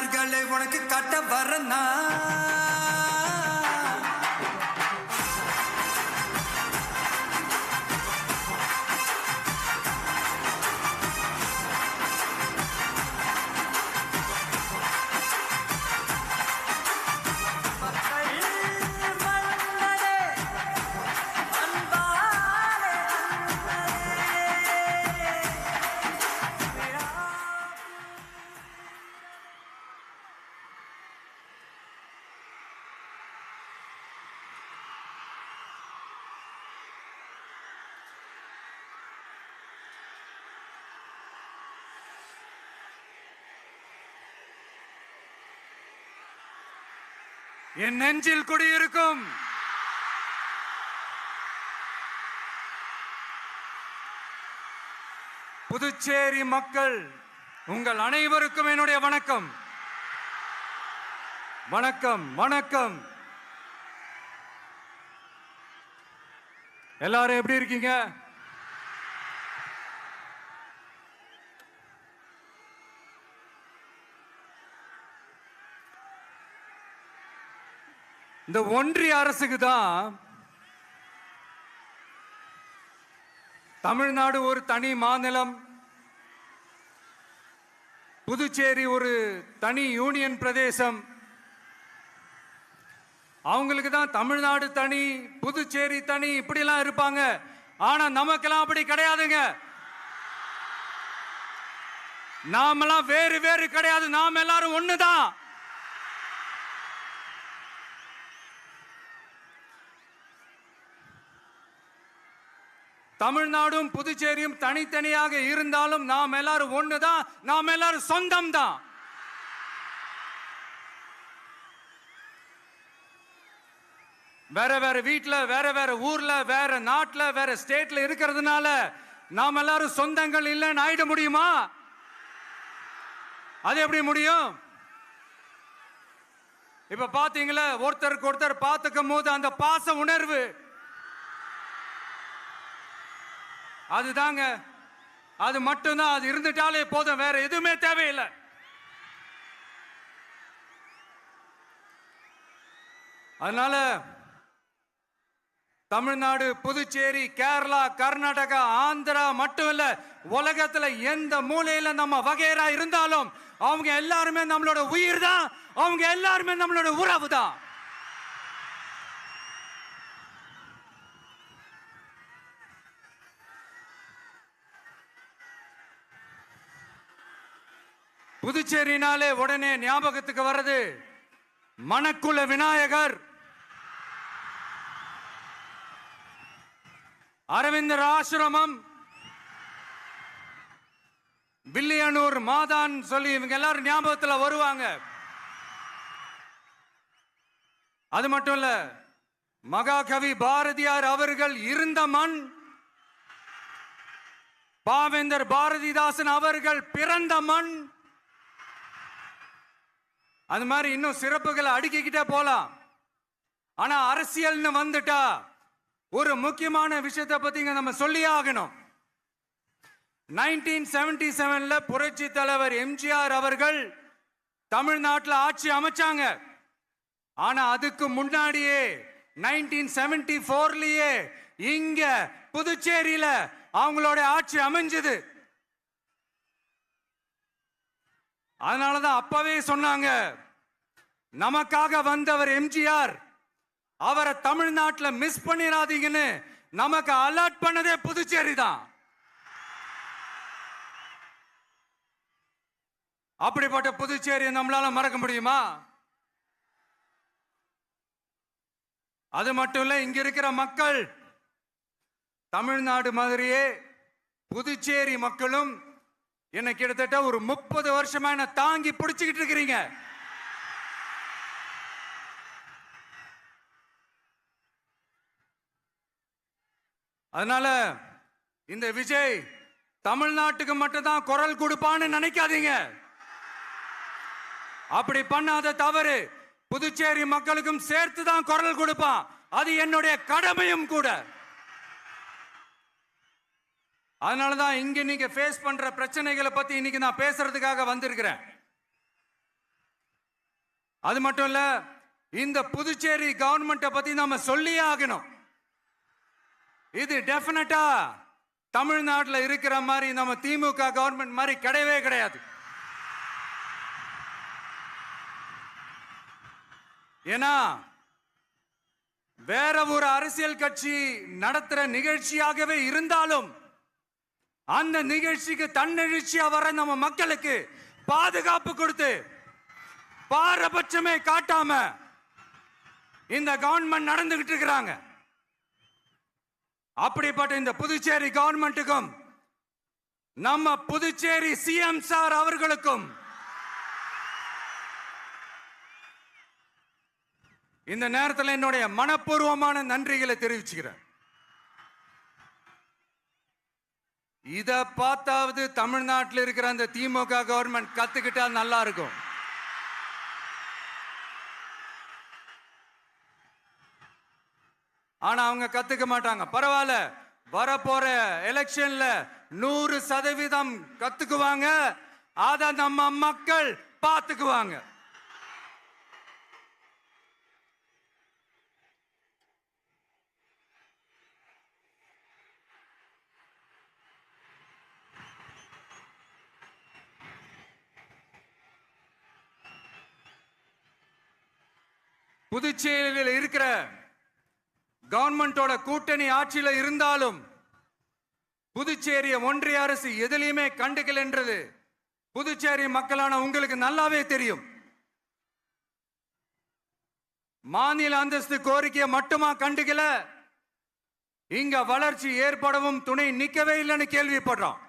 மன்னர்களை உனக்கு காட்ட வரனா என் நெஞ்சில் குடியிருக்கும் புதுச்சேரி மக்கள் உங்கள் அனைவருக்கும் என்னுடைய வணக்கம். வணக்கம் வணக்கம். எல்லாரும் எப்படி இருக்கீங்க? இந்த ஒன்றிய அரசுக்கு தான் தமிழ்நாடு ஒரு தனி மாநிலம், புதுச்சேரி ஒரு தனி யூனியன் பிரதேசம். அவங்களுக்கு தான் தமிழ்நாடு தனி, புதுச்சேரி தனி, இப்படிலாம் இருப்பாங்க. ஆனா நமக்கெல்லாம் அப்படி கிடையாதுங்க. நாமெல்லாம் வேறு வேறு கிடையாது. நாம் எல்லாரும் ஒண்ணுதான். தமிழ்நாடும் புதுச்சேரியும் தனித்தனியாக இருந்தாலும் நாம் எல்லாரும் ஒண்ணுதான். நாம் எல்லாரும் சொந்தம் தான். வேற வேற வீட்டுல, வேற வேற ஊர்ல, வேற நாட்டுல, வேற ஸ்டேட்ல இருக்கிறதுனால நாம் எல்லாரும் சொந்தங்கள் இல்லைன்னு ஆயிட முடியுமா? அது எப்படி முடியும்? இப்ப பாத்தீங்களா, ஒருத்தருக்கு ஒருத்தர் பார்த்துக்கும் போது அந்த பாச உணர்வு, அதுதாங்க. அது மட்டும்தான். அது இருந்துட்டாலே போதும், வேற எதுவுமே தேவையில்லை. அதனால தமிழ்நாடு, புதுச்சேரி, கேரளா, கர்நாடகா, ஆந்திரா மட்டும் இல்ல, உலகத்துல எந்த மூலையில நம்ம வகைரா இருந்தாலும் அவங்க எல்லாருமே நம்மளோட உயிர் தான். அவங்க எல்லாருமே நம்மளோட உறவு தான். புதுச்சேரினாலே உடனே ஞாபகத்துக்கு வர்றது மணக்குள விநாயகர், அரவிந்தர் ஆசிரமம், வில்லியனூர் மாதான் சொல்லி இவங்க எல்லாரும் ஞாபகத்துல வருவாங்க. அது மட்டும் இல்ல, மகாகவி பாரதியார் அவர்கள் இருந்த மண், பாவேந்தர் பாரதிதாசன் அவர்கள் பிறந்த மண். அது மாதிரி இன்னும் சிறப்புகளை அடுக்கிக்கிட்டே போலாம். ஆனா அரசியல்னு வந்துட்டா ஒரு முக்கியமான விஷயத்தை பத்தி நம்ம சொல்லி ஆகணும். 1977ல புரட்சி தலைவர் எம்ஜிஆர் அவர்கள் தமிழ்நாட்டில் ஆட்சி அமைச்சாங்க. ஆனா அதுக்கு முன்னாடியே 1974லயே இங்க புதுச்சேரியில அவங்களோட ஆட்சி அமைஞ்சது. அதனாலதான் அப்பவே சொன்னாங்க, நமக்காக வந்தவர் எம்ஜிஆர், அவரை தமிழ்நாட்டில் மிஸ் பண்ணிடாதீங்கன்னு நமக்கு அலர்ட் பண்ணதே புதுச்சேரி தான். அப்படிப்பட்ட புதுச்சேரியை நம்மளால மறக்க முடியுமா? அது மட்டும் இல்ல, இங்க இருக்கிற மக்கள் தமிழ்நாடு மாதிரியே புதுச்சேரி மக்களும் என்ன கிட்டத்தட்ட ஒரு 30 வருஷமா என்ன தாங்கி பிடிச்சுக்கிட்டு இருக்கிறீங்க. அதனால இந்த விஜய் தமிழ்நாட்டுக்கு மட்டும்தான் குரல் கொடுப்பான்னு நினைக்காதீங்க. அப்படி பண்ணாத தவறு. புதுச்சேரி மக்களுக்கும் சேர்த்து தான் குரல் கொடுப்பான். அது என்னுடைய கடமையும் கூட. அதனாலதான் இங்க நீங்க ஃபேஸ் பண்ற பிரச்சனைகளை பத்தி இன்னைக்கு நான் பேசுறதுக்காக வந்திருக்கிறேன். அது மட்டும் இல்ல, இந்த புதுச்சேரி கவர்மெண்ட்டை பத்தி நாம சொல்லியே ஆகணும். இது டெஃபினட்டா தமிழ்நாட்டில் இருக்கிற மாதிரி நம்ம திமுக கவர்மெண்ட் மாதிரி கிடையவே கிடையாது. ஏன்னா வேற ஒரு அரசியல் கட்சி நடத்துற நிகழ்ச்சியாகவே இருந்தாலும் அந்த நிகழ்ச்சிக்கு தன்னெழுச்சியா வர நம்ம மக்களுக்கு பாதுகாப்பு கொடுத்து பாரபட்சமே காட்டாம இந்த கவர்மெண்ட் நடந்துகிட்டு இருக்கிறாங்க. அப்படிப்பட்ட இந்த புதுச்சேரி கவர்மெண்ட்டுக்கும் நம்ம புதுச்சேரி சிஎம் சார் அவர்களுக்கும் இந்த நேரத்தில் என்னுடைய மனப்பூர்வமான நன்றிகளை தெரிவிச்சுக்கிறேன். இத பார்த்தாவது தமிழ்நாட்டில் இருக்கிற அந்த திமுக கவர்மெண்ட் கத்துக்கிட்டா நல்லா இருக்கும். ஆனா அவங்க கத்துக்க மாட்டாங்க. பரவாயில்ல, வரப்போற எலெக்ஷன்ல 100% கத்துக்குவாங்க. அத நம்ம மக்கள் பார்த்துக்குவாங்க. புதுச்சேரியில் இருக்கிற கவர்மெண்டோட கூட்டணி ஆட்சியில இருந்தாலும் புதுச்சேரிய ஒன்றிய அரசு எதிலையுமே கண்டுக்கல என்றது புதுச்சேரி மக்களான உங்களுக்கு நல்லாவே தெரியும். மாநில அந்தஸ்து கோரிக்கையை மட்டுமா கண்டுக்கல, இங்க வளர்ச்சி ஏற்படவும் துணை நிக்கவே இல்லைன்னு கேள்விப்படுறோம்.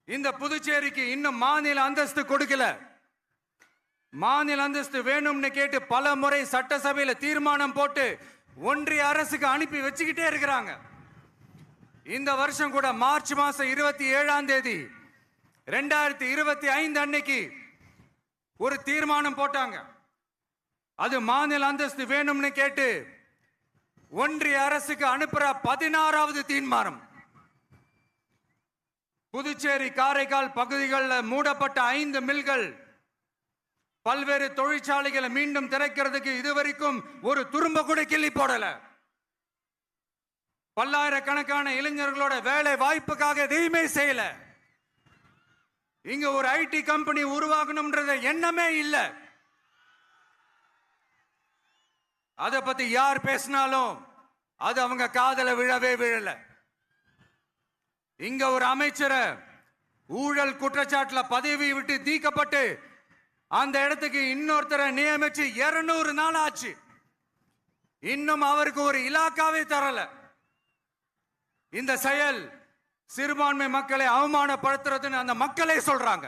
இந்த புதுச்சேரிக்கு இன்னும் மாநில அந்தஸ்து கொடுக்கல. மாநில அந்தஸ்து வேணும்னு கேட்டு பல முறை சட்டசபையில் தீர்மானம் போட்டு ஒன்றிய அரசுக்கு அனுப்பி வச்சுக்கிட்டே இருக்கிறாங்க. இந்த வருஷம் கூட மார்ச் மாசம் 27ஆம் தேதி 2025 அன்னைக்கு ஒரு தீர்மானம் போட்டாங்க. அது மாநில அந்தஸ்து வேணும்னு கேட்டு ஒன்றிய அரசுக்கு அனுப்புற 16வது தீர்மானம். புதுச்சேரி காரைக்கால் பகுதிகளில் மூடப்பட்ட 5 மில்கள், பல்வேறு தொழிற்சாலைகளை மீண்டும் திறக்கிறதுக்கு இதுவரைக்கும் ஒரு துரும்ப கூட கிள்ளி போடல. பல்லாயிரக்கணக்கான இளைஞர்களோட வேலை வாய்ப்புக்காக எதையுமே செய்யல. இங்க ஒரு ஐடி கம்பெனி உருவாகணும்ன்ற எண்ணமே இல்லை. அதை பத்தி யார் பேசினாலும் அது அவங்க காதல விழவே விழல. இங்க ஒரு அமைச்சரை ஊழல் குற்றச்சாட்டுல பதவி விட்டு நீக்கப்பட்டு அந்த இடத்துக்கு இன்னொருத்தரை நியமிச்சு 200 நாள் ஆச்சு. இன்னும் அவருக்கு ஒரு இலாக்காவே தரல. இந்த செயல் சிறுபான்மை மக்களை அவமானப்படுத்துறதுன்னு அந்த மக்களே சொல்றாங்க.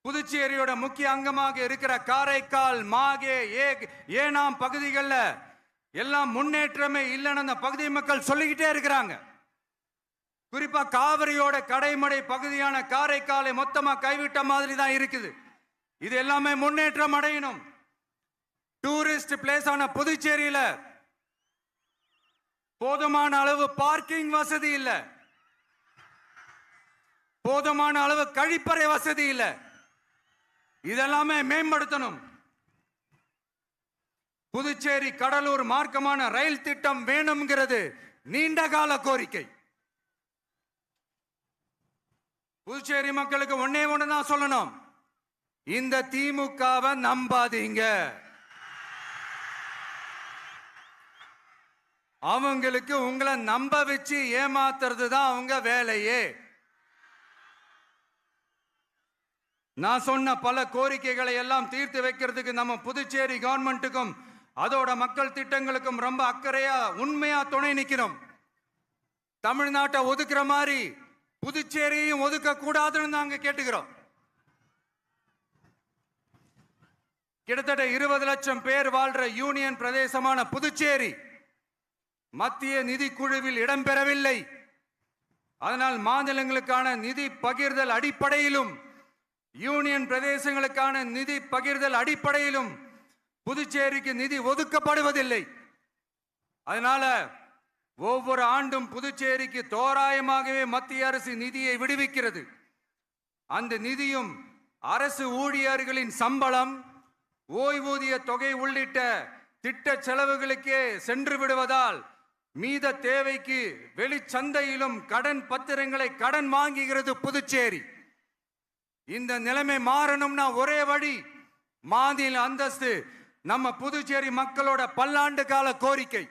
புதுச்சேரியோட முக்கிய அங்கமாக இருக்கிற காரைக்கால், மாகே, ஏனாம் பகுதிகளில் எல்லாம் முன்னேற்றமே இல்லைன்னு அந்த பகுதி மக்கள் சொல்லிக்கிட்டே இருக்கிறாங்க. குறிப்பா காவிரியோட கடைமடை பகுதியான காரைக்காலை மொத்தமா கைவிட்ட மாதிரி தான் இருக்குது. இது எல்லாமே முன்னேற்றம் அடையணும். டூரிஸ்ட் பிளேஸ் ஆன புதுச்சேரியில போதுமான அளவு பார்க்கிங் வசதி இல்ல, போதுமான அளவு கழிப்பறை வசதி இல்ல. இதெல்லாமே மேம்படுத்தணும். புதுச்சேரி கடலூர் மார்க்கமான ரயில் திட்டம் வேணும்ங்கிறது நீண்ட கால கோரிக்கை. புதுச்சேரி மக்களுக்கு ஒன்னே ஒண்ணுதான் சொல்லணும், இந்த திமுகவை நம்பாதீங்க. அவங்களுக்கு உங்களை நம்ப வச்சு ஏமாத்துறது தான் அவங்க வேலையே. நான் சொன்ன பல கோரிக்கைகளை எல்லாம் தீர்த்து வைக்கிறதுக்கு நம்ம புதுச்சேரி கவர்மெண்ட்டுக்கும் அதோட மக்கள் திட்டங்களுக்கும் ரொம்ப அக்கறையா உண்மையா துணை நிற்கிறோம். தமிழ்நாட்டை ஒதுக்குற மாதிரி புதுச்சேரியும் ஒதுக்க கூடாதுன்னு நாங்க கேட்டுக்கிறோம். கிட்டத்தட்ட 20 லட்சம் பேர் வாழ்ற யூனியன் பிரதேசமான புதுச்சேரி மத்திய நிதி குழுவில் இடம்பெறவில்லை. அதனால் மாநிலங்களுக்கான நிதி பகிர்தல் அடிப்படையிலும் யூனியன் பிரதேசங்களுக்கான நிதி பகிர்தல் அடிப்படையிலும் புதுச்சேரிக்கு நிதி ஒதுக்கப்படுவதில்லை. அதனால ஒவ்வொரு ஆண்டும் புதுச்சேரிக்கு தோராயமாகவே மத்திய அரசு நிதியை விடுவிக்கிறது. அந்த நிதியும் அரசு ஊழியர்களின் சம்பளம், ஓய்வூதிய தொகை உள்ளிட்ட திட்ட செலவுகளுக்கே சென்று விடுவதால் மீத தேவைக்கு வெளிச்சந்தையிலும் கடன் பத்திரங்களை கடன் வாங்குகிறது புதுச்சேரி. இந்த நிலைமை மாறணும்னா ஒரே வழி, மாநில அந்தஸ்து நம்ம புதுச்சேரி மக்களோட பல்லாண்டு கால கோரிக்கை.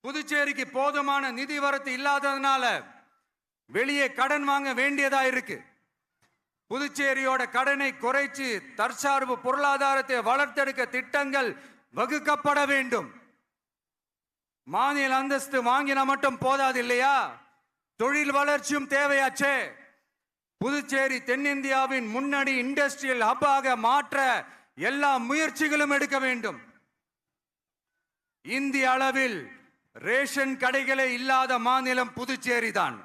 புதுச்சேரிக்கு போதுமான நிதி வரத்து இல்லாததுனால வெளியே கடன் வாங்க வேண்டியதா இருக்கு. புதுச்சேரியோட கடனை குறைச்சு தற்சார்பு பொருளாதாரத்தை வளர்த்தெடுக்க திட்டங்கள் வகுக்கப்பட வேண்டும். மாநில அந்தஸ்து வாங்கினா மட்டும் போதாது இல்லையா, தொழில் வளர்ச்சியும் தேவையாச்சே. புதுச்சேரி தென்னிந்தியாவின் முன்னணி இண்டஸ்ட்ரியல் ஹப்பாக மாற்ற எல்லா முயற்சிகளும் எடுக்க வேண்டும். இந்திய அளவில் ரேஷன் கடைகளே இல்லாத மாநிலம் புதுச்சேரி தான்.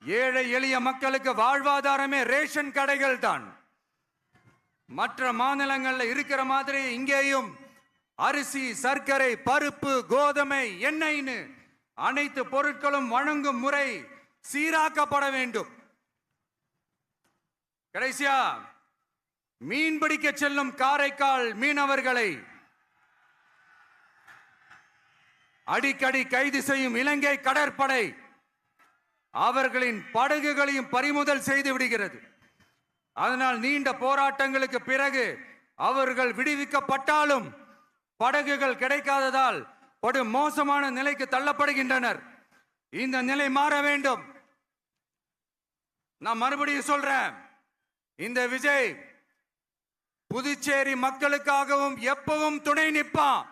ஏழை எளிய மக்களுக்கு வாழ்வாதாரமே ரேஷன் கடைகள் தான். மற்ற மாநிலங்கள்ல இருக்கிற மாதிரி இங்கேயும் அரிசி, சர்க்கரை, பருப்பு, கோதுமை, எண்ணெய்னு அனைத்து பொருட்களும் வழங்கும் முறை சீராக்கப்பட வேண்டும். கடைசியா மீன் பிடிக்க செல்லும் காரைக்கால் மீனவர்களை அடிக்கடி கைது செய்யும் இலங்கை கடற்படை அவர்களின் படகுகளையும் பறிமுதல் செய்து விடுகிறது. அதனால் நீண்ட போராட்டங்களுக்கு பிறகு அவர்கள் விடுவிக்கப்பட்டாலும் படகுகள் கிடைக்காததால் படு மோசமான நிலைக்கு தள்ளப்படுகின்றனர். இந்த நிலை மாற வேண்டும். நான் மறுபடியும் சொல்றேன், இந்த விஜய் புதுச்சேரி மக்களுக்காகவும் எப்பவும் துணை நிற்பான்.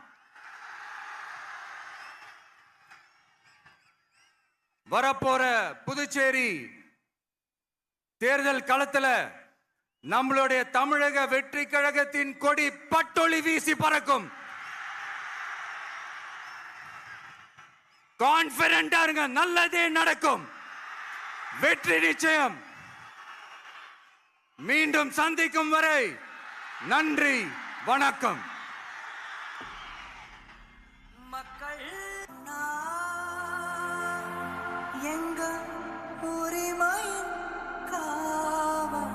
வரப்போற புதுச்சேரி தேர்தல் களத்துல நம்மளுடைய தமிழக வெற்றி கழகத்தின் கொடி பட்டொளி வீசி பறக்கும். கான்பிடென்டா இருங்க, நல்லதே நடக்கும், வெற்றி நிச்சயம். மீண்டும் சந்திக்கும் வரை நன்றி, வணக்கம். மக்கள் எங்க உரிமையின் காவல்.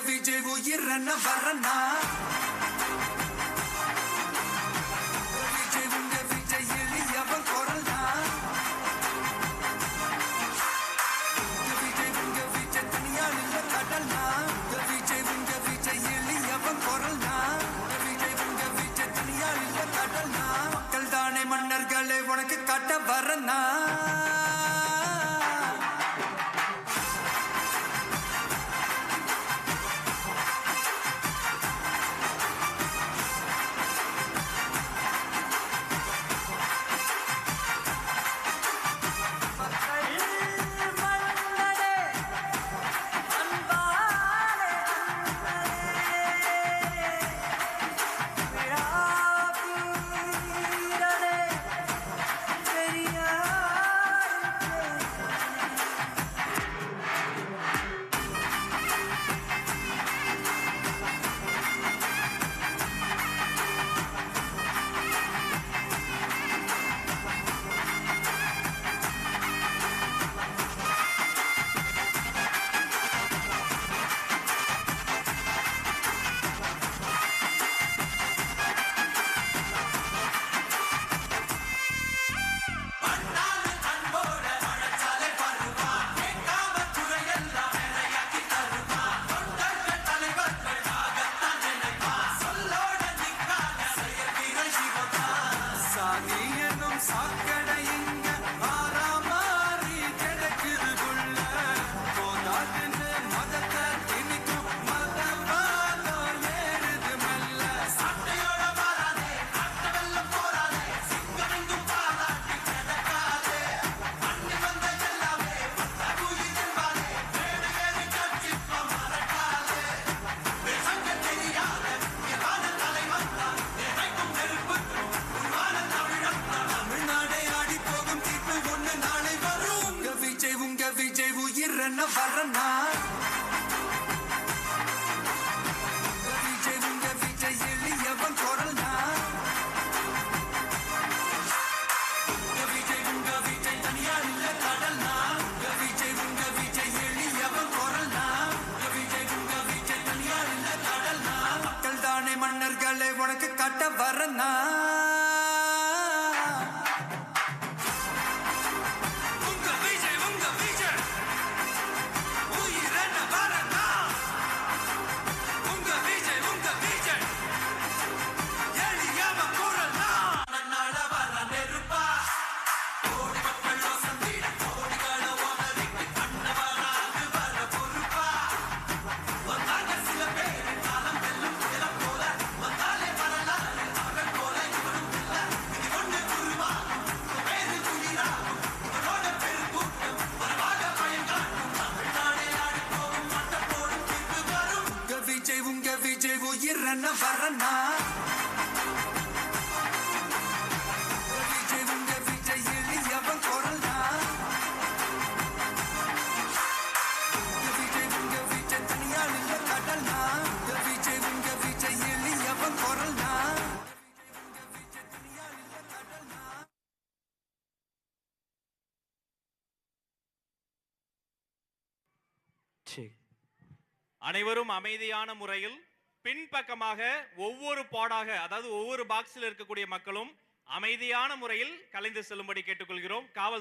விஜய் உயிரன வரனா, விஜய் உங்க விஜய் எளியவன் குரல்னா, விஜய் உங்க விஜய் தனியால் இல்ல கடல்னா, விஜய் உங்க விஜய் எளியவன் குரல்னா, விஜய் உங்க விஜய் தனியால் இல்ல கடல்னா, மக்கள் தானே மன்னர்களை உனக்கு காட்ட வரனா. உயிரன வரனா விஜய் உங்க விஜய் எளியவன் குரல்னா விஜய் உங்க விஜய் தனியா இல்ல கடல்னா விஜய் உங்க விஜய் எளியவன் குரல்னா விஜய் உங்க விஜய் தனியா இல்ல கடல்னா மக்கள் தானே மன்னர்களே உனக்கு காட்ட வரனா விஜய் உயிரன வரனா விஜய் உங்க விஜய் எளியவன் குரல்னா விஜய் உங்க விஜய் தனியா இல்ல கடல்னா விஜய் உங்க விஜய் எளியவன் குரல்னா அனைவரும் அமைதியான முறையில் பின்பக்கமாக ஒவ்வொரு பாடாக, அதாவது ஒவ்வொரு பாக்ஸில் இருக்கக்கூடிய மக்களும் அமைதியான முறையில் கலைந்து செல்லும்படி கேட்டுக்கொள்கிறோம். காவல்